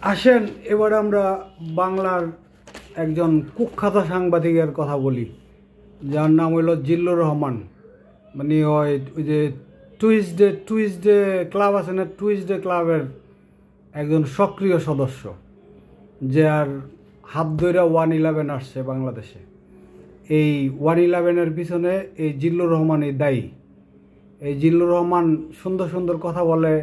আসেন এবার আমরা বাংলার একজন কুখ্যাত সাংবাদিকের কথা বলি, যার নাম হইল জিল্লুর রহমান। মানে ওই যে টুইসডে ক্লাব আছে না, টুইসডে ক্লাবের একজন সক্রিয় সদস্য, যার হাত ধরে 111 আসছে বাংলাদেশে। এই 111-এর পিছনে এই জিল্লুর রহমানই দায়ী। এই জিল্লুর রহমান সুন্দর সুন্দর কথা বলে,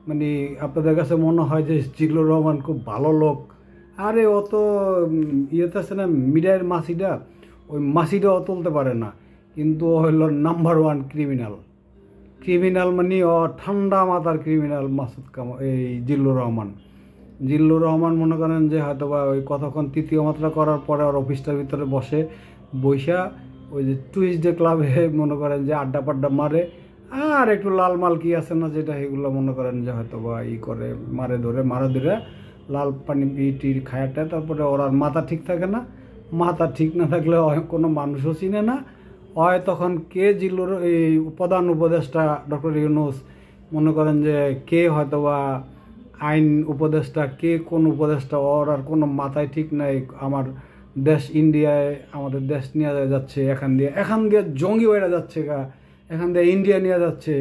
মানে আপনাদের কাছে মনে হয় যে জিল্লুর রহমান খুব ভালো লোক। আরে অত ইয়েতে আছে না মিডিয়ার মাসিটা, ওই মাসিটাও তুলতে পারে না, কিন্তু ও হইল নাম্বার 1 ক্রিমিনাল মানে ও ঠান্ডা মাথার ক্রিমিনাল এই জিল্লুর রহমান মনে করেন যে হয়তো বা ওই কতক্ষণ তৃতীয় মাত্রা করার পরে ওর অফিসটার ভিতরে বৈশা ওই যে টুইসডে ক্লাবে মনে করেন যে আড্ডা পাড্ডা মারে, আর একটু লাল মাল কি আছে না যেটা, এগুলো মনে করেন যে হয়তো বা করে মারা ধরে লাল পানি টির খায়াটা। তারপরে ওর আর মাথা ঠিক থাকে না, মাথা ঠিক না থাকলে কোনো মানুষও চিনে না হয়। তখন কে জিল্লুর এই প্রধান উপদেষ্টা ডক্টর ইউনূস, মনে করেন যে কে হয়তো বা আইন উপদেষ্টা, কে কোন উপদেষ্টা, ওর আর কোনো মাথায় ঠিক নাই। আমার দেশ ইন্ডিয়ায়, আমাদের দেশ নিয়ে যাচ্ছে, এখান দিয়ে জঙ্গি বাইরে যাচ্ছে এখান দিয়ে ইন্ডিয়া নিয়ে যাচ্ছে।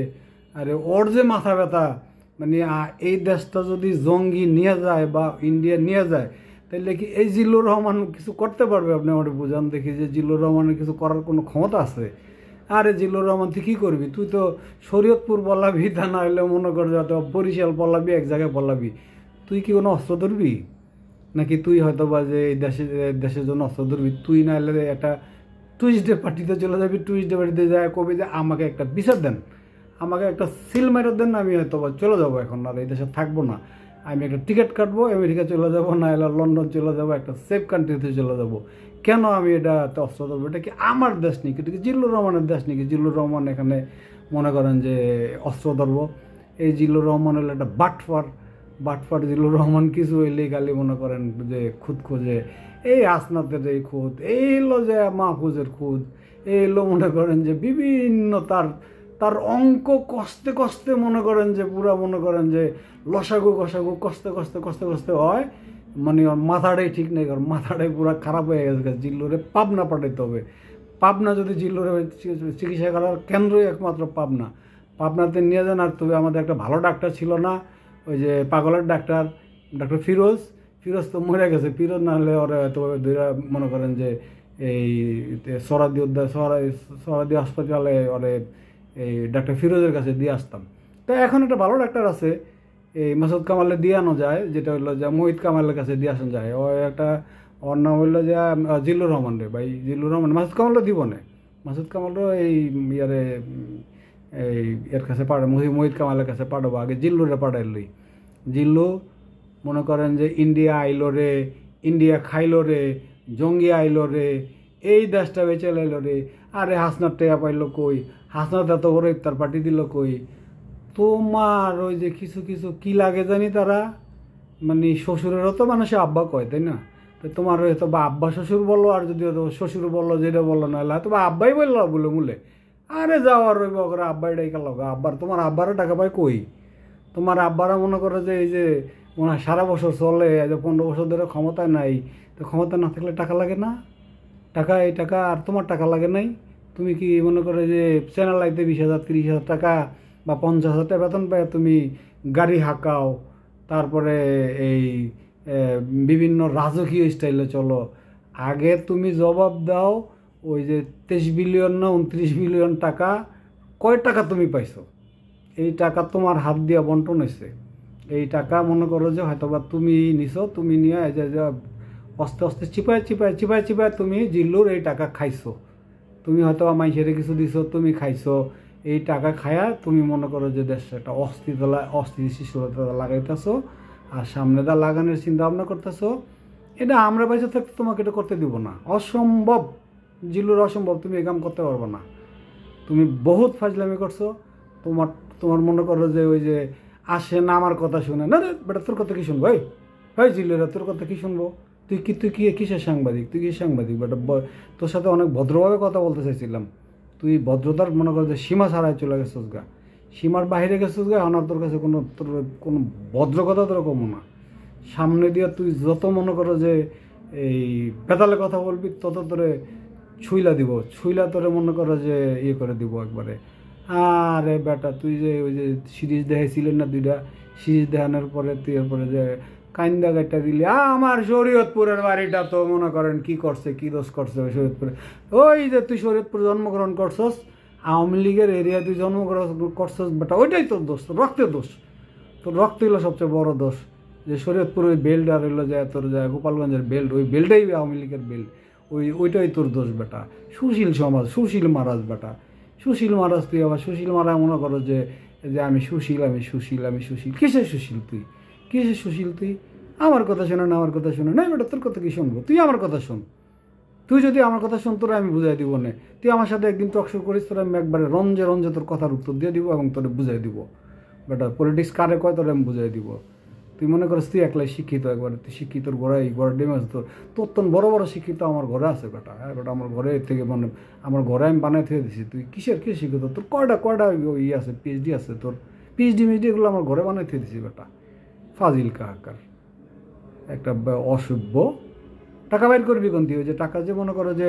আরে ওর যে মাথা ব্যথা, মানে এই দেশটা যদি জঙ্গি নিয়ে যায় বা ইন্ডিয়া নিয়ে যায়, তাহলে কি এই জিল্লুর রহমান কিছু করতে পারবে? আপনি আমার বুঝান দেখি যে জিল্লুর রহমানের কিছু করার কোনো ক্ষমতা আছে? আরে জিল্লুর রহমান তুই কী করবি? তুই তো শরীয়তপুর বলাবি, তা না হলে মনে কর যাতে বরিশাল বলাবি, এক জায়গায় বলাবি। তুই কি কোনো অস্ত্র ধরবি নাকি? তুই হয়তো বা যে এই দেশের জন্য অস্ত্র ধরবি? তুই না হলে একটা টুইসডে পার্টিতে চলে যাবি, টুইসডে পার্টিতে যায় কবি যে আমাকে একটা বিচার দেন, আমাকে একটা সিল মেরে দেন, আমি হয়তো বা চলে যাবো, এখন আর এই দেশে থাকবো না, আমি একটা টিকিট কাটবো, আমেরিকা চলে যাবো, না হলে লন্ডন চলে যাবো, একটা সেফ কান্ট্রিতে চলে যাবো। কেন আমি এটা অস্ত্র ধরবো? এটা কি আমার দেশ নাকি? এটা কি জিল্লুর রহমানের দেশ নাকি? জিল্লুর রহমান এখানে মনে করেন যে অস্ত্র ধরবো? এই জিল্লুর রহমান হলো একটা বাটফার জিল্লুর রহমান কিছু হইলেই খালি মনে করেন যে খুদ খোঁজে, এই আসনাতের এই খুদ, এই এলো যে মাহফুজের খুদ, এই এলো মনে করেন যে বিভিন্ন তার অঙ্ক কষ্টে মনে করেন যে পুরা মনে করেন যে লসাগু কষ্টে হয়। মানে ওর মাথাটাই ঠিক নেই, ওর মাথাটাই পুরা খারাপ হয়ে গেছে। জিল্লুরে পাবনা পাঠাইতে হবে। পাবনা যদি জিল্লুরে চিকিৎসা করার কেন্দ্রই একমাত্র পাবনাতে নিয়ে যান। আর তবে আমাদের একটা ভালো ডাক্তার ছিল না, ওই যে পাগলের ডাক্তার ফিরোজ তো মরে গেছে। ফিরোজ না হলে ওরা হয়তো মনে করেন যে এই সরাদি হাসপাতালে ওরে এই ডাক্তার ফিরোজের কাছে দিয়ে আসতাম। তো এখন একটা ভালো ডাক্তার আছে, এই মাসুদ কামালে দিয়ে আনো যায়, যেটা হইলো যে মোহিত কামালের কাছে দিয়ে আসা যায়। ও একটা ওর নাম হইলো যে জিল্লুর রহমান রে ভাই, জিল্লুর রহমান। মাসুদ কামালও দিব না, মাসুদ কামালও এই এর কাছে মোহিত কামালের কাছে পাঠাবো। আগে জিল্লুরে পাঠাইলই। জিল্লু মনে করেন যে ইন্ডিয়া আইলো রে, ইন্ডিয়া খাইলো রে, জঙ্গি আইলো রে, এই দেশটা বেঁচে লাইলো রে। আরে হাসনার টেয়া পাইলো কই? হাসনাত এত বড় ইফতার পার্টি দিল কই? তোমার ওই যে কিছু কি লাগে জানি তারা, মানে শ্বশুরেরও তো মানুষে আব্বা কয়, তাই না? তো তোমার হয়তো বা আব্বা শ্বশুর বললো, আর যদি শ্বশুর বললো যেটা বললো, না হলে হয়তো বা আব্বাই বললো বলে আরে যাওয়ার রইব করে আব্বাই ডাইকা লগা। তোমার আব্বারও টাকা পায় কই? তোমার আব্বারা মনে করে যে এই যে মনে হয় সারা বছর চলে, 15 বছর ধরে ক্ষমতায় নাই, তো ক্ষমতা না থাকলে টাকা লাগে না? এই টাকা আর তোমার টাকা লাগে নাই? তুমি কি মনে করে যে চ্যানেল লাইতে 20,000 30,000 টাকা বা 50,000 টাকা বেতন পায় তুমি গাড়ি হাঁকাও, তারপরে এই বিভিন্ন রাজকীয় স্টাইলে চলো? আগে তুমি জবাব দাও, ওই যে 23 বিলিয়ন না 29 বিলিয়ন টাকা, কয় টাকা তুমি পাইছো? এই টাকা তোমার হাত দিয়া বন্টন হয়েছে। এই টাকা মনে করো যে হয়তো বা তুমি নিছো, তুমি নিয়ে আস্তে চিপায় তুমি জিল্লুর এই টাকা খাইছো। তুমি হয়তো বা মাইসের কিছু দিছো, তুমি খাইছো। এই টাকা খায়া তুমি মনে করো যে দেশে একটা অস্থিতিশীলতা লাগাইতেছো, আর সামনে দা লাগানোর চিন্তা ভাবনা করতেছো। এটা আমরা পয়সা থাকতে তোমাকে এটা করতে দিব না, অসম্ভব জিল্লুর, অসম্ভব। তুমি এই কাম করতে পারবো না। তুমি বহুত ফাজলামি করছো। তোমার মনে করো যে ওই যে আসে না আমার কথা শুনে, না রে বেটা তোর কথা কি শুনবো? এই জিল্লুরা তোর কথা কি শুনবো? তুই কিসের সাংবাদিক? তুই কি সাংবাদিক বেটা? তোর সাথে অনেক ভদ্রভাবে কথা বলতে চাইছিলাম, তুই ভদ্রতার মনে করো যে সীমা ছাড়াই চলে গেছিস সীমার বাইরে গেছিস আমার তোর কাছে তোর কোনো ভদ্র কথা তোর কমো না। সামনে দিয়ে তুই যত মনে করো যে এই বেতালে কথা বলবি তত তোরে ছুইলা তোরে মনে করো যে ইয়ে করে দিব একবারে। আরে বেটা তুই যে ওই যে সিরিজ দেখাইছিলেন না 2টা সিরিজ দেখানোর পরে তুই এরপরে যে কাইন্দা গাইটা দিলি আমার শরীয়তপুরের বাড়িটা তো মনে করেন কি করছে কি দোষ করছে ওই শরীয়তপুরে। ওই যে তুই শরীয়তপুরে জন্মগ্রহণ করছস, আওয়ামী লীগের এরিয়া তুই জন্মগ্রহণ করছস বেটা, ওইটাই তোর দোষ, তোর রক্তের দোষ। তোর রক্ত হলো সবচেয়ে বড় দোষ। যে শরীয়তপুর ওই বেল্ট আর হইলো যায় তোর যায় গোপালগঞ্জের বেল্ট, ওই বেল্টটাই আওয়ামী লীগের বেল্ট, ওইটাই তোর দোষ বেটা। সুশীল সমাজ, সুশীল মারাজ বেটা, সুশীল মারাজ। তুই আবার সুশীল মারা মনে করো যে যে আমি সুশীল, আমি সুশীল, আমি সুশীল। কিসের সুশীল তুই? কিসের সুশীল তুই? আমার কথা শোনে না, আমার কথা শোনে না বেটা, তোর কথা কি শুনবো? তুই আমার কথা শোন। তুই যদি আমার কথা শোন তোরা আমি বুঝাই দিব না। তুই আমার সাথে একদিন টকশো করিস, তোরা আমি একবারে রঞ্জে রঞ্জে তোর কথার উত্তর দিয়ে দিব এবং তোরে বুঝাই দিব বেটা। পলিটিক্স কারে কয় তোরা আমি বুঝাই দিব। তুই মনে করিস তুই একলাই শিক্ষিত, একবারে তুই শিক্ষিত গোড়াই গোড়া ডেমে আছে তোর। তোর তো বড় বড় শিক্ষিত আমার ঘরে আছে বেটা। হ্যাঁ বেটা, আমার ঘরে থেকে মানে আমার ঘরে আমি বানাই থেকে দিছি। তুই কিসের কি শিক্ষিত? তোর কয়টা ই আছে, পিএইচডি আছে তোর? পিএইচডি মিএইচডি এগুলো আমার ঘরে বানাই থেকে দিছি বেটা। ফাজিল কাহাকার একটা অসভ্য। টাকা বাইর করবি কোন তুই? ওই যে টাকা যে মনে করো যে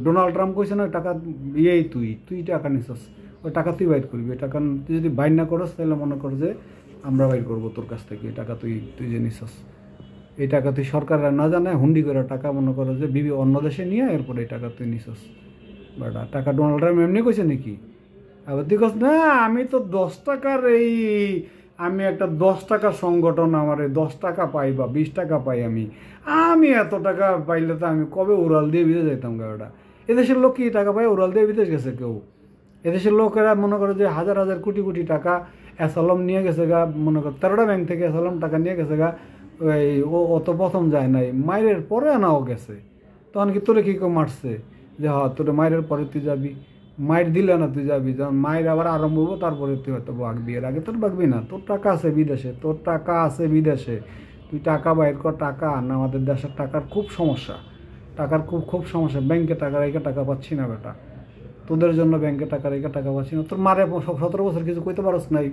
ডোনাল্ড ট্রাম্প কইছে না টাকা ইয়েই তুই টাকা নিছস, ওই টাকা তুই বাইর করবি। ওই টাকা তুই যদি বাইর না করস তাহলে মনে করো যে আমরা বাইর করবো তোর কাছ থেকে। এই টাকা তুই যে নিছস, এই টাকা তুই সরকাররা না জানে হুন্ডি করে টাকা মনে করো যে অন্য দেশে নিয়ে এরপরে এই টাকা তুই নিছস বাটা। টাকা ডোনাল্ড ট্রাম্প এমনি কইছে নাকি? আবার তুই কস না আমি তো 10 টাকার আমি একটা 10 টাকার সংগঠন, আমার 10 টাকা পাই বা 20 টাকা পাই, আমি এত টাকা পাইলে তো আমি কবে উড়াল দিয়ে বিদেশ যেতাম গাড়িটা। এদেশের লোক কি টাকা পায় উড়াল দিয়ে বিদেশ গেছে কেউ? এদেশের লোকেরা মনে করে যে হাজার হাজার কোটি কোটি টাকা অ্যাসালম নিয়ে গেছে গা, মনে কর 13টা ব্যাংক থেকে অ্যাসালম টাকা নিয়ে গেছে গা। ও অত প্রথম যায় নাই, মায়ের পরে আনাও গেছে। তখন কি তোরে কি কেউ মারছে যে হ্যাঁ তোরে মায়ের পরে তুই যাবি? মায়ের দিলে না তুই যাবি, যখন মায়ের আবার আরম্ভ হবো তারপরে তুই হয়তো বাগবি, এর আগে তোর বাগবি না। তোর টাকা আছে বিদেশে, তোর টাকা আছে বিদেশে, তুই টাকা বাইর কর, টাকা আন। আমাদের দেশের টাকার খুব সমস্যা, টাকার খুব সমস্যা। ব্যাংকে টাকা রেখে টাকা পাচ্ছি না বেটা, তোদের জন্য ব্যাংকে টাকা রেখে টাকা পাচ্ছি না। তোর মারে 17 বছর কিছু কইতে পারস নাই,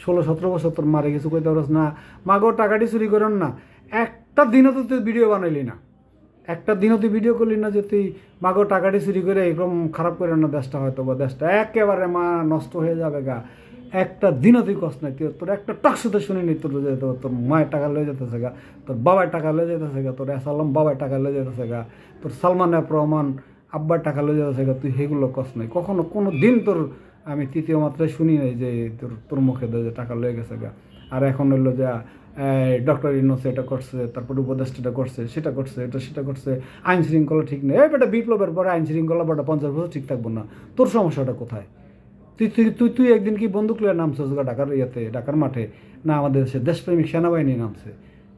16-17 বছর তোর মারে কিছু কইতে পারস না। মাগো টাকাটি চুরি করেন না। একটা দিনও তো তুই ভিডিও বানাইলি না, একটা দিনও তুই ভিডিও করলি না যে তুই মাগো টাকাটি চুরি করে এরকম খারাপ করে না দেশটা, হয়তো বা দেশটা একেবারে নষ্ট হয়ে যাবে গা। একটা দিনও তুই কষ্ট নাই, তোর একটা টকশোতে শুনিনি তোর যেতে, তোর মায়ের টাকা লয়ে যেতেছে গা, তোর বাবার টাকা লয়ে যেতেছে গা, তোর এসালাম বাবার টাকা লয়ে যেতেছে গা, তোর সালমান এফ রহমান আব্বার টাকা লয়ে যেতেছে গা। তুই সেগুলো কষ্ট নাই কখনো, কোনো দিন তোর আমি তৃতীয় মাত্রায় শুনি নাই যে তোর মুখে যে টাকা লয়ে গেছে গা। আর এখন হইলো যে ডক্টর ইউনূস এটা করছে, তারপরে উপদেষ্টাটা করছে, সেটা করছে, সেটা করছে, আইন শৃঙ্খলা ঠিক নেই। বেটা বিপ্লবের পরে আইন শৃঙ্খলা বেটা 50 বছর ঠিক থাকবো না। তোর সমস্যাটা কোথায়? তুই তুই তুই তুই একদিন কি বন্দুক লিয়ে নামছিস ঢাকার ঢাকার মাঠে? না আমাদের দেশে দেশপ্রেমিক সেনাবাহিনী নামছে,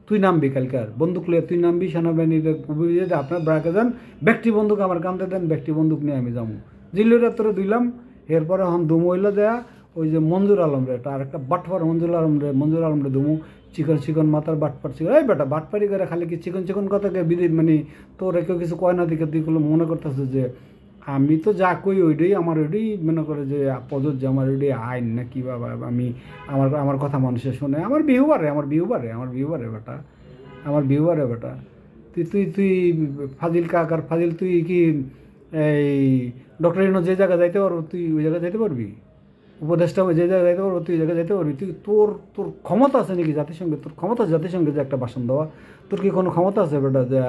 তুই নামবি কালকার বন্দুক লিয়ে, তুই নামবি সেনাবাহিনীর আপনার ব্রাকে যান, ব্যক্তি বন্দুক আমার কান্দে দেন, ব্যক্তি বন্দুক নিয়ে আমি যাবো। জিল্লুরা তোরে দিলাম, এরপরে হন দুমু হইলো দেয়া ওই যে মঞ্জুর আলম রে, আর একটা বাটফার মঞ্জুর আলম রে দুমু, চিকন মাথার বাটপার চিকন। এই বেটা বাটপারি করে খালি কি চিকন কথাকে মানে তোর কেউ কিছু কয় না দিকে তুই মনে করতেছিস যে আমি তো যা কই ওইটাই আমার, ওইটাই মনে করে যে প্রযোজ্য, আমার ওইটাই আইন না কি বাবা। আমি আমার কথা মানুষে শোনে, আমার ভিউ বাড়ে বেটা, আমার ভিউ বাড়ে বেটা। তুই ফাজিল কাকার ফাজিল। তুই কি এই ডক্টর ইউনূস যে জায়গায় যাইতে পারবো তুই ওই জায়গায় যাইতে পারবি? উপদেশটা যে জায়গায় যাইতে পারবো তুই জায়গায় যেতে পারবি? তুই তোর ক্ষমতা আছে নাকি জাতিসংঘে? তোর ক্ষমতা জাতিসংঘে যে একটা ভাষণ দেওয়া, তোর কি কোনো ক্ষমতা আছে বেটা যে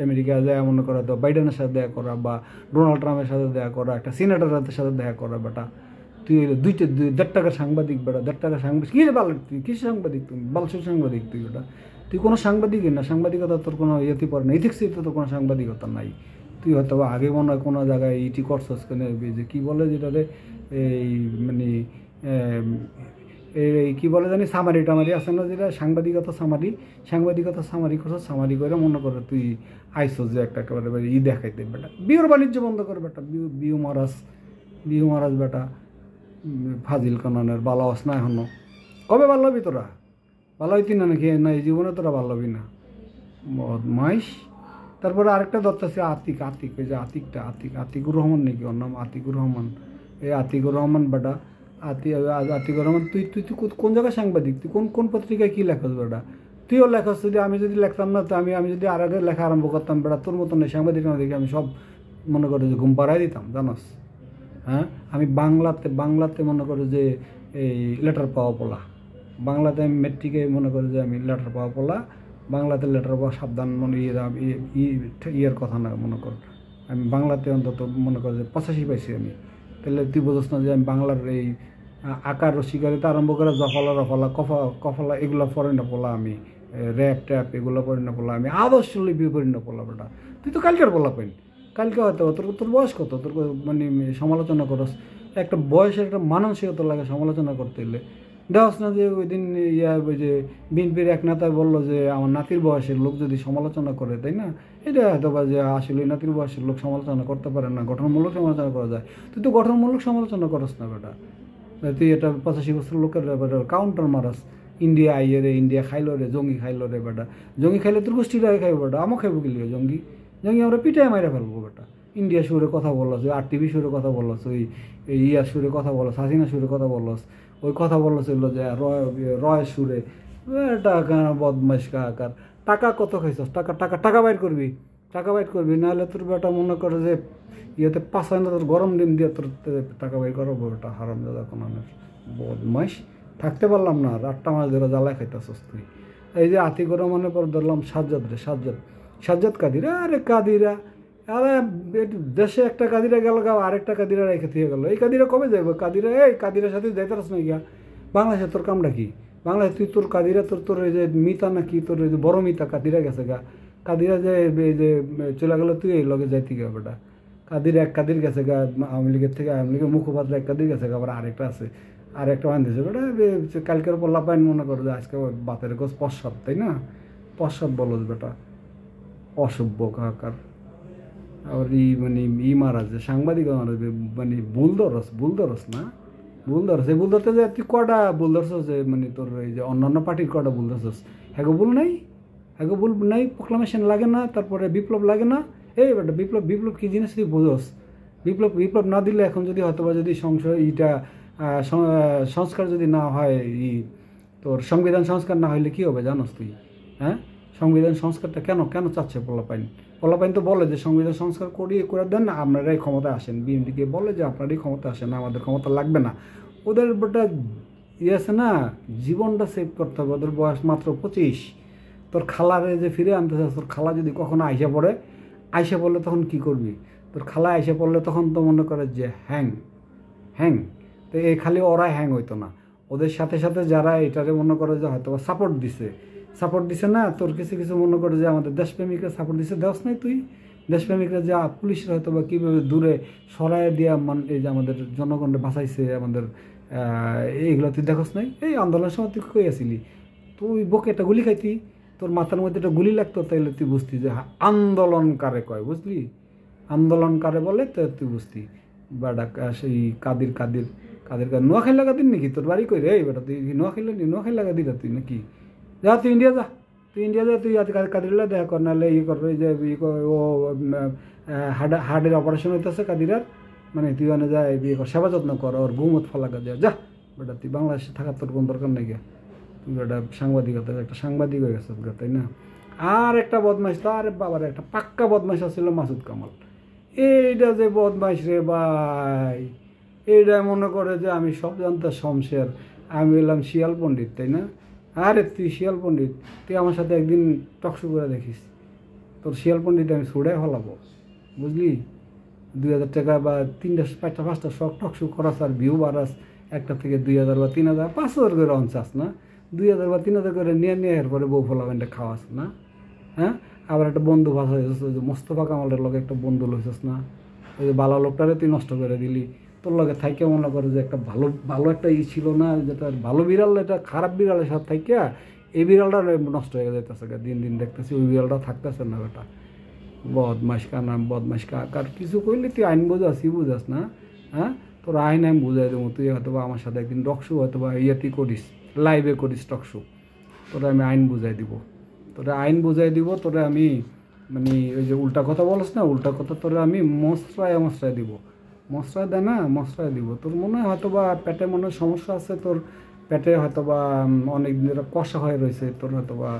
আমেরিকা যায় মনে করা, বাইডেনের সাথে দেখা করা বা ডোনাল্ড ট্রাম্পের সাথে দেখা করা, একটা সিনেটরের সাথে দেখা করা বেটা? তুই 1.5 টাকার সাংবাদিক বেটা, 1.5 টাকার সাংবাদিক কি রে বাল? তুই কিসের সাংবাদিক? তুমি বালসের সাংবাদিক তুই বেটা। তুই কোনো সাংবাদিকই না, সাংবাদিকতা তোর কোনো ইয়েতে পড়ে না, ইথিক্সে তোর কোনো সাংবাদিকতা নাই। তুই হয়তো আগে মনে হয় কোনো জায়গায় ইটি করছস কেন, যে কী বলে যেটারে এই মানে এই কী বলে জানি সামারি টামারি আছে না, যেটা সাংবাদিকতা সামারি করছস, সামারি করে মনে করে তুই আইসস যে একটা একেবারে দেখাইতে বেটা। বিউর বাণিজ্য বন্ধ করে বেটা, বিউ মারাজ বেটা, ফাজিল কানানের ভালো হস না এখনো। কবে ভালো হবি তোরা? ভালো হইতি না নাকি? না এই জীবনে তোরা ভালো হবি না, বদমাইশ। তারপরে আরেকটা ধরতেছে আতিক, ওই যে আতিকুর রহমান নাকি ওর নাম, আতিকুর রহমান। এই আতিকুর রহমান বেটা, আতিকুর রহমান তুই কোন জায়গায় সাংবাদিক? তুই কোন পত্রিকায় কী লেখাস বেটা? তুইও লেখস, যদি আমি যদি লিখতাম না তো আমি যদি আর আগে লেখা আরম্ভ করতাম বেটা তোর মতন সাংবাদিক দেখে আমি সব মনে করি যে ঘুম পাড়াই দিতাম জানাস। হ্যাঁ, আমি বাংলাতে মনে করি যে এই লেটার পাওয়া পোলা, বাংলাতে আমি মেট্রিকে মনে করি যে আমি লেটার পাওয়া পোলা, বাংলাতে লেটার পাওয়া সাবধান মনে ইয়ের কথা না মনে কর। আমি বাংলাতে অন্তত মনে করি যে 85 পাইছি আমি। তাহলে তুই বোঝস না যে আমি বাংলার এই আকার রসিকারিতা আরম্ভ করে জফলা রফলা কফলা এগুলো পড়ে না পোলা আমি, র্যাপ ট্যাপ এগুলো পড়ে না পোলা আমি, আদর্শ লিপি পড়ি না পোলা বেটা। তুই তো কালকের পোলা পাইন, কালকে হয়তো তোর বয়স কত, তোর মানে সমালোচনা করস, একটা বয়সের একটা মানসিকতা লাগে সমালোচনা করতে গেলে। দেখস না যে ওই দিন ওই যে বিএনপির এক নেতা বললো যে আমার নাতির বয়সের লোক যদি সমালোচনা করে, তাই না? এটা হয়তো বা যে আসলে নাতির বয়সের লোক সমালোচনা করতে পারে না, গঠনমূলক সমালোচনা করা যায়। তুই তো গঠনমূলক সমালোচনা করস না বেটা, তুই এটা 85 বছর লোকের কাউন্টার মারাস। ইন্ডিয়া আইয়ে রে, ইন্ডিয়া খাইলো রে, জঙ্গি খাইলো রে বেটা, জঙ্গি খাইলে তোর গোষ্ঠীরা খাইব বেটা, আমও খাইব কি লিয়ে জঙ্গি আমরা পিটাই মাইরা ফেলবো বেটা। ইন্ডিয়া সুরে কথা বলস, ওই RTV সুরে কথা বলস, ওই ইয়ার সুরে কথা বলস, হাসিনা সুরে কথা বলস, ওই কথা বলস হইলো যে রয় সুরে। এটা বদমাইশ কাকার। টাকা কত খাইছস, টাকা টাকা টাকা বাইর করবি, টাকা বাইর করবি, নাহলে তোর বেটা মনে করে যে ইয়েতে 5 হয় না, তোর গরম ডিম দিয়ে তোর টাকা বাইর করবো বেটা, হারাম দাদা কোনো বদমাইশ। থাকতে পারলাম না, 8টা মাস ধরে জ্বালায় খাইতেছস তুই। এই যে আতি করে মনে পর ধরলাম সাজ্জাদ কাদিরা, আরে কাদিরা, আরে দেশে একটা কাদিরা গেল গা, আরেকটা কাদিরা রেখে দিয়ে গেল। এই কাদিরা কবে যাইব? কাদিরা এই কাদিরার সাথে যাইতারস না গিয়া বাংলাদেশে? তোর কামটা কি বাংলাদেশ? তুই তোর কাদিরা তোর এই যে মিতা নাকি তোর এই যে বড় মিতা কাদিরা গেছে গা, কাদিরা যে এই যে চলে গেল, তুই এই লগে যাইতি গা বেটা। কাদির গেছে গা আওয়ামী লীগের থেকে, আওয়ামী লীগের মুখপাত্র এক কাদির গেছে গা, আবার আরেকটা আছে, আর একটা বান্ধিছে বেটা। কালকের পর লাপাইন মনে করো যে আজকে বাতের গোছ পশ্চাৎ, তাই না? পশ্চাৎ বলো বেটা, অসভ্য কাকার। আবার মানে মারা যে সাংবাদিক মানে ভুল ধরস না, ভুল ধরস। এই ভুল ধরতে যে তুই কটা ভুল ধরছস, যে মানে তোর এই যে অন্যান্য পার্টির কটা ভুল ধরছস, হ্যাগো ভুল নাই, প্রোক্লামেশন লাগে না, তারপরে বিপ্লব লাগে না। এই বেটা বিপ্লব কি জিনিস তুই বোঝস? বিপ্লব না দিলে এখন যদি হয়তো বা যদি সংস্কার যদি না হয়, তোর সংবিধান সংস্কার না হইলে কি হবে জানোস তুই? হ্যাঁ, সংবিধান সংস্কারটা কেন চাচ্ছে পোলাপাইন তো বলে যে সংবিধান সংস্কার করে দেন না, আপনারাই ক্ষমতা আসেন। বিএনপিকে বলে যে আপনারাই ক্ষমতা আসেন, আমাদের ক্ষমতা লাগবে না। ওদের বেটা আছে না, জীবনটা সেভ করতে হবে। ওদের বয়স মাত্র 25। তোর খালারে যে ফিরে আনতে চাস, তোর খালা যদি কখনো আইসা পড়লে তখন কি করবি? তোর খালা আইসা পড়লে তখন তো মনে করে যে হ্যাং। তো এই খালি ওরা হ্যাং হইতো না, ওদের সাথে সাথে যারা এটারে মনে করে যে হয়তো সাপোর্ট দিছে না, তোর কিছু মনে করে যে আমাদের দেশপ্রেমিকরা সাপোর্ট দিছে, দেওয়াস নাই তুই? দেশপ্রেমিকরা যা পুলিশরা হয়তো বা কীভাবে দূরে সরাই দিয়া এই যে আমাদের জনগণকে বাঁচাইছে, আমাদের এইগুলো তুই দেখোস নাই? এই আন্দোলনের সময় তুই কই আসিলি? তুই বকে একটা গুলি খাইতি, তোর মাথার মধ্যে একটা গুলি লাগতো, তাইলে তুই বুঝতি যে আন্দোলন কারে কয়, বুঝলি? আন্দোলন কারে বলে তো তুই বুঝতি। বেটা সেই কাদির নোয়াখাইলা কাদির নাকি তোর বাড়ি কই রে? বেটা তুই নোয়াখাইলা কাদিরা তুই নাকি? যা তুই ইন্ডিয়া যা, তুই কাদিরলা দেখা কর, নাহলে কর যে ও হার্টের অপারেশন হইতেছে কাদিরার, মানে তুই ওখানে যা সেবা যত্ন কর, ওর ঘুমত ফলাকা দেওয়া যা। বেটা তুই বাংলাদেশে থাকার তোর কোন দরকার নেই গিয়া, তুই বেটা একটা সাংবাদিক হয়ে গেছে গা, তাই না? আর একটা বদমাইশ, তার বাবার একটা পাক্কা বদমাইশ ছিল মাসুদ কামাল। এইটা যে বদমাইশ রে ভাই, এইটা মনে করে যে আমি সব জানতাম শমশের, আমি এলাম শিয়াল পণ্ডিত, তাই না? আরে তুই শিয়াল পণ্ডিত, তুই আমার সাথে একদিন টকশো করে দেখিস, তোর শিয়াল পণ্ডিত আমি ছুড়াই ফেলাবো, বুঝলি? 2000 টাকা বা 3-5টা শখ টকশো করাস, আর ভিউ বাড়াস, একটা থেকে 2000 বা 3000 5,000 করে অনচাস না, 2000 বা 3000 করে নিয়ে এরপরে বউ ফলাবেনটা খাওয়াস না? হ্যাঁ, আবার একটা বন্ধু ভাষা হয়েছিস, যে মোস্তফা কামালের লগে একটা বন্ধু লইছিস না, ওই যে বালা লোকটারে তুই নষ্ট করে দিলি। তোর লগে থাইকে মনে করে যে একটা ভালো একটা ছিল না, যেটা ভালো বিড়াল, এটা খারাপ বিড়ালের সাথে থাইকা এই বিড়ালটা নষ্ট হয়ে যেতেছে, দিন দেখতেছি ওই বিড়ালটা থাকতেছে না। বেটা বদমাইশ কার কিছু কইলে তুই আইন বুঝাস না? হ্যাঁ, তোর আইন আমি বুঝাই দেবো, তুই হয়তো বা আমার সাথে একদিন টকশো হয়তো বা ইয়েতেই করিস, লাইভে করিস টকশো, তোরা আমি আইন বুঝাই দিব, তোরা আমি মানে ওই যে উল্টা কথা বলস না, উল্টা কথা তোরা আমি মশরায় দিব, মশরায় দেয় না, মশরায় দিব। তোর মনে হয় হয়তো বা পেটে মনে সমস্যা আছে, তোর পেটে হয়তো বা অনেক দিন ধরে কষা হয়ে রয়েছে, তোর হয়তো বা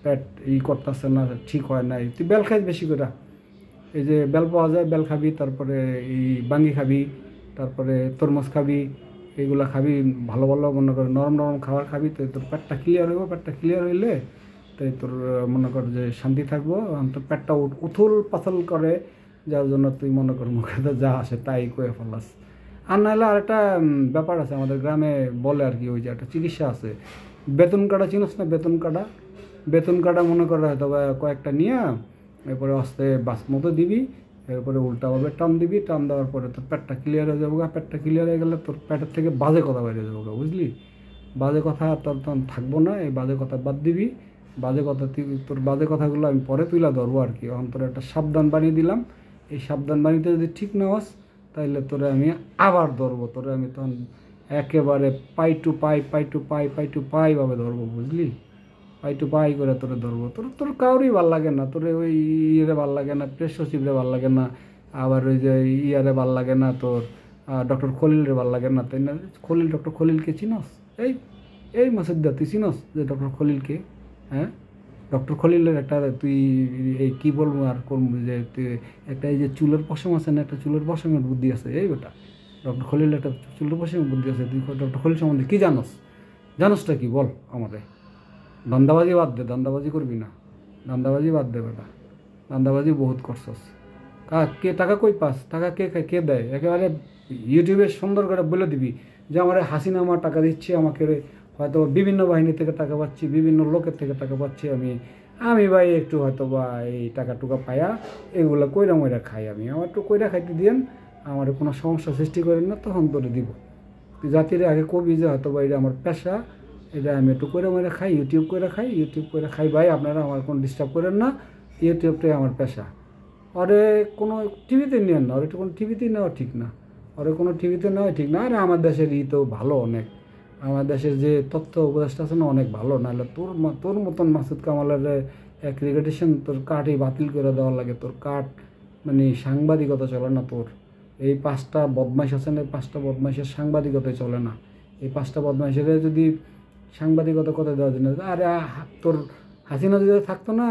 পেট করতেছে না, ঠিক হয় নাই, তুই বেল খাইস বেশি করে। এই যে বেল পাওয়া যায়, বেল খাবি, তারপরে এই বাঙ্গি খাবি, তারপরে তরমুজ খাবি, এইগুলা খাবি, ভালো ভালো মনে কর নরম নরম খাবার খাবি, তো তোর পেটটা ক্লিয়ার হইব। পেটটা ক্লিয়ার হইলে তাই তোর মনে কর যে শান্তি থাকবো। তোর পেটটা উথুল পাথল করে, যার জন্য তুই মনে কর মুখে তো যা আসে তাই কয়ে ফেলাস। আর নাহলে আরেকটা ব্যাপার আছে আমাদের গ্রামে বলে আর কি, ওই যে একটা চিকিৎসা আছে, বেতন কাটা, চিনস না? বেতন কাটা, বেতন কাটা মনে করে হয়তো বা কয়েকটা নিয়ে এরপরে আস্তে বাস মতো দিবি, এরপরে উল্টাভাবে টান দিবি, টান দেওয়ার পরে তোর পেটটা ক্লিয়ার হয়ে যাবো। পেটটা ক্লিয়ার হয়ে গেলে তোর পেটের থেকে বাজে কথা বেরিয়ে যাবো, বুঝলি? বাজে কথা তোর তখন থাকবো না, এই বাজে কথা বাদ দিবি। বাজে কথা তোর বাজে কথাগুলো আমি পরে তুলে ধরবো আর কি, অন্তরে একটা সাবধান বানিয়ে দিলাম। এই সাবধান বাণীতে যদি ঠিক না হস, তাইলে তোরে আমি আবার ধরবো, তোরে আমি তখন একেবারে পাই টু পাই, পাই টু পাই, পাই টু পাই ভাবে ধরবো, বুঝলি? পাই টু পাই করে তোরে ধরবো। তোর কাউরই ভাল লাগে না, তোরে ওই ইয়েরে ভাল লাগে না, প্রেস সচিবরে ভাল লাগে না, আবার ওই যে ইয়ারে ভাল লাগে না, তোর ডক্টর খলিলরে ভাল লাগে না, তাই না? খলিল, ডক্টর খলিলকে চিনস? এই এই মাসুদ্দা, তুই চিনস যে ডক্টর খলিলকে? হ্যাঁ, ডক্টর খলিলের একটা তুই এই কী বলবো আর করবো, যে তুই একটা এই যে চুলের পশম আছে না, একটা চুলের পশমের বুদ্ধি আছে, এই বেটা ডক্টর খলিল একটা চুলের পশমের বুদ্ধি আছে। তুই ডক্টর খলিল সম্বন্ধে কী জানোস? জানোসটা কি বল আমারে? ধান্দাবাজি বাদ দে, ধান্দাবাজি করবি না, ধান্দাবাজি বাদ দে বেটা, ধান্দাবাজি বহুত করছস। কে টাকা কই পাস? টাকা কে খায়, কে দেয়? একেবারে ইউটিউবে সুন্দর করে বলে দিবি যে আমার হাসিনা আমার টাকা দিচ্ছে, আমাকে হয়তো বিভিন্ন বাহিনী থেকে টাকা পাচ্ছি, বিভিন্ন লোকের থেকে টাকা পাচ্ছি, আমি ভাই একটু হয়তো বা এই টাকা টুকা পায়া এগুলো কইরা মইরা খাই, আমার একটু কইরা খাইতে দিয়েন, আমার কোনো সমস্যা সৃষ্টি করেন না, তখন তোরে দিব। তুই জাতির আগে কবি যে হয়তো বা এটা আমার পেশা, এটা আমি একটু করে মেরে খাই, ইউটিউব করে খাই, ইউটিউব করে খাই, ভাই আপনারা আমার কোনো ডিস্টার্ব করেন না, ইউটিউবটাই আমার পেশা। ওরে কোনো টিভিতে নেন না, ওর একটু কোনো টিভিতে নেওয়া ঠিক না, ওরে কোনো টিভিতে নেওয়া ঠিক না। আর আমার দেশের তো ভালো অনেক, আমার দেশের যে তথ্য উপদেষ্টা আছে না, অনেক ভালো। নাহলে তোর মতন মাসুদ কামালের অ্যাক্রিডিটেশন তোর কার্ডই বাতিল করে দেওয়ার লাগে, তোর কার্ড মানে সাংবাদিকতা চলে না তোর। এই 5টা বদমাইশ আছে না, এই 5টা বদমাইশের সাংবাদিকতায় চলে না। এই 5টা বদমাইশের যদি সাংবাদিকতা কথা দেওয়া যায় না, আরে তোর হাসিনা যদি থাকতো না,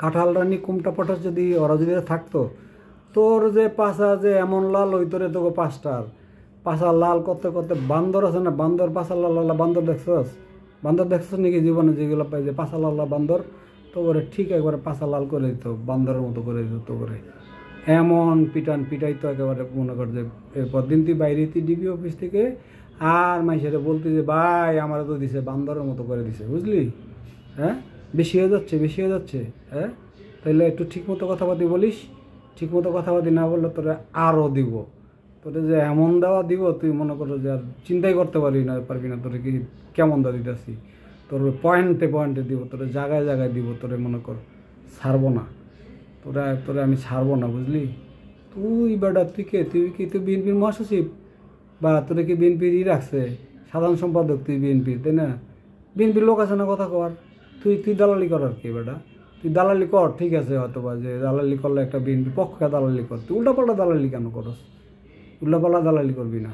কাঁঠাল রানী কুমটা পটাশ যদি ওরা যদি থাকতো, তোর যে পাশা যে এমন লাল ওই তোরে তোকে 5টার পাশা লাল করতে করতে, বান্দর আছে না, বান্দর পাশা লাল লাল বান্দর দেখছস? বান্দর দেখছস নাকি জীবনে? যেগুলো পাই যে পাশা লাল বান্দর, তো করে ঠিক একবারে পাশা লাল করে দিত, বান্দরের মতো করে দিত, তো করে এমন পিটাই তো একেবারে মনে কর যে এরপর দিন তুই বাইরে তুই ডিবি অফিস থেকে আর মাইসেরে বলতে যে ভাই আমার তো দিছে, বান্দরের মতো করে দিছে, বুঝলি? হ্যাঁ, বেশি হয়ে যাচ্ছে, বেশি হয়ে যাচ্ছে। হ্যাঁ, তাহলে একটু ঠিকমতো কথাবার্তি বলিস, ঠিকমতো কথাবার্তি না বললে তোরা আরও দিব, তোরে যে এমন দেওয়া দিব তুই মনে করো যে আর চিন্তাই করতে পারবি না তোরে কি কেমন দেওয়া দিতেছি। তোর পয়েন্টে পয়েন্টে দিব, তোরে জায়গায় জায়গায় দিব, তোরে মনে কর ছাড়বো না, তোরে আমি ছাড়বো না, বুঝলি? তুই বেটা তুই বিএনপির মহাসচিব, বা তোরে কি বিএনপির রাখছে সাধারণ সম্পাদক? তুই বিএনপির, তাই না? বিএনপির লোক আছে না কথা কর, তুই দালালি করার কি বেটা? তুই দালালি কর, ঠিক আছে, হয়তো বা যে দালালি করলে একটা বিএনপি পক্ষে দালালি কর, তুই উল্টাপাল্টা দালালি কেন করস? উল্টাপাল্টা দালালি করবি না।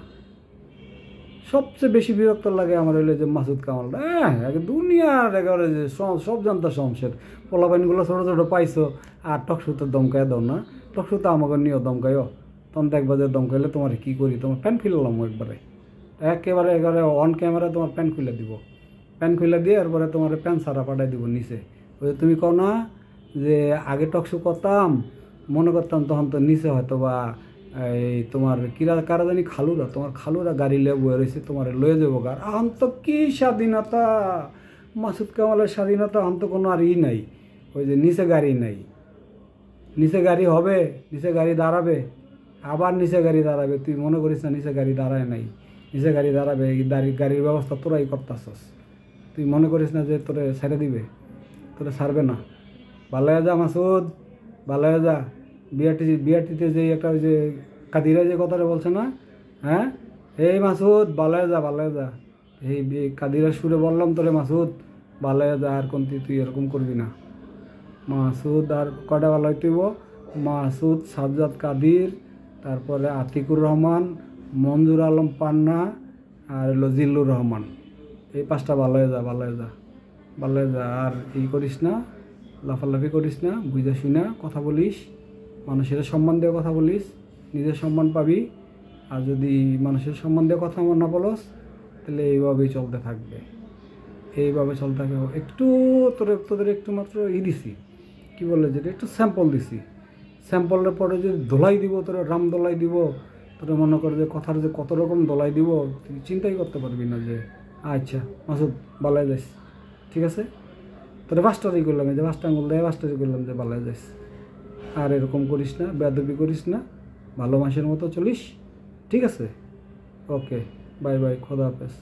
সবচেয়ে বেশি বিরক্ত লাগে আমার হইলে যে মাসুদ কামালটা, দুনিয়ার একেবারে যে সব জানতা শমশের পোলাপাইনগুলো ছোটো ছোটো পাইছো, আর টকশুতে দমকায় দাও না, টকশুতে আমাকে নিয়েও দমকাইও, তখন দেখবা যে দমকাইলে তোমার কী করি, তোমার প্যান্ট খুললাম একেবারে অন ক্যামেরা তোমার প্যান্ট খুলে দিব, প্যান্ট খুলে দিয়ে এরপরে তোমার প্যান্ট সারা পাঠাই দিব নিচে। ওই তুমি কও না যে আগে টকশু করতাম, মনে করতাম তখন তো নিচে হয়তো বা এই তোমার কারা জানি তোমার খালুরা গাড়ি লিয়ে বয়ে রয়েছে, তোমার লয়ে যাবো গার। আহন তো কী স্বাধীনতা, মাসুদ কামালের স্বাধীনতা আহন তো কোনো আর নাই, ওই যে নিচে গাড়ি নাই, নিচে গাড়ি হবে, নিচে গাড়ি দাঁড়াবে, আবার নিচে গাড়ি দাঁড়াবে। তুই মনে করিস না নিচে গাড়ি দাঁড়ায় নাই, নিচে গাড়ি দাঁড়াবে, এই গাড়ির ব্যবস্থা তোরাই করতেছস। তুই মনে করিস না যে তোরে ছেড়ে দিবে, তোরে ছাড়বে না। ভালো হয়ে যা মাসুদ, ভালো হয়ে যা। বিআরটিতে যে একটা ওই যে কাদিরা যে কথাটা বলছে না, হ্যাঁ, এই মাসুদ ভালো হয়ে যা, ভালো হয়ে যা। এই কাদিরার সুরে বললাম তোরে মাসুদ ভালো হয়ে যা, আর কোনটি তুই এরকম করবি না। মাসুদ আর কয়টা ভালো হইতেইব? মাসুদ, সাজ্জাদ কাদির, তারপরে আতিকুর রহমান, মঞ্জুর আলম পান্না, আর হলো জিল্লুর রহমান। এই 5টা ভালো হয়ে যা, ভালো হয়ে যা, ভালো হয়ে যা। আর এই করিস না, লাফালাফি করিস না, বুঝা শুনা কথা বলিস, মানুষের সম্মান দিয়ে কথা বলিস, নিজের সম্মান পাবি। আর যদি মানুষের সম্মান দিয়ে কথা না বলস, তাহলে এইভাবেই চলতে থাকবে, এইভাবে চলতে থাকবে। একটু তোদের একটু মাত্র দিছি, কী বলে যেটা, একটু স্যাম্পল দিছি। স্যাম্পলের পরে যদি দোলাই দিব, তোরা রাম দোলাই দিব, তোরা মনে করে যে কথার যে কত রকম দোলাই দিব, তুই চিন্তাই করতে পারবি না যে আচ্ছা মাসুদ বালাই যাইস, ঠিক আছে। তোরা বাস্টারি করলাম, এই যে 5টা আঙুল দেয় বাস্টারি করলাম যে বালাই যাইস। আর এরকম করিস না, বেয়াদবি করিস না, ভালো মানুষের মতো চলিস, ঠিক আছে। ওকে, বাই বাই, খোদা হাফেজ।